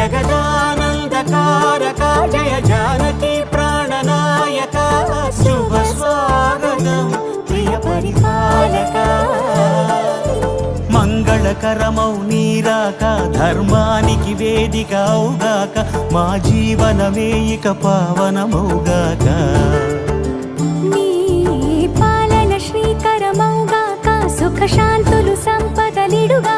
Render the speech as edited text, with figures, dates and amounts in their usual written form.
జగదానందకారక జయ జానకి ప్రాణనాయక శుభ స్వాగతం ప్రియ పరిపాలక మంగళకరమౌ నీరాక ధర్మానికి వేదిక అవుగాక మా జీవనమే ఇక పావనమౌగాక నీ పాలన శ్రీకరమౌగాక సుఖ శాంతులు సంపదలిడుగా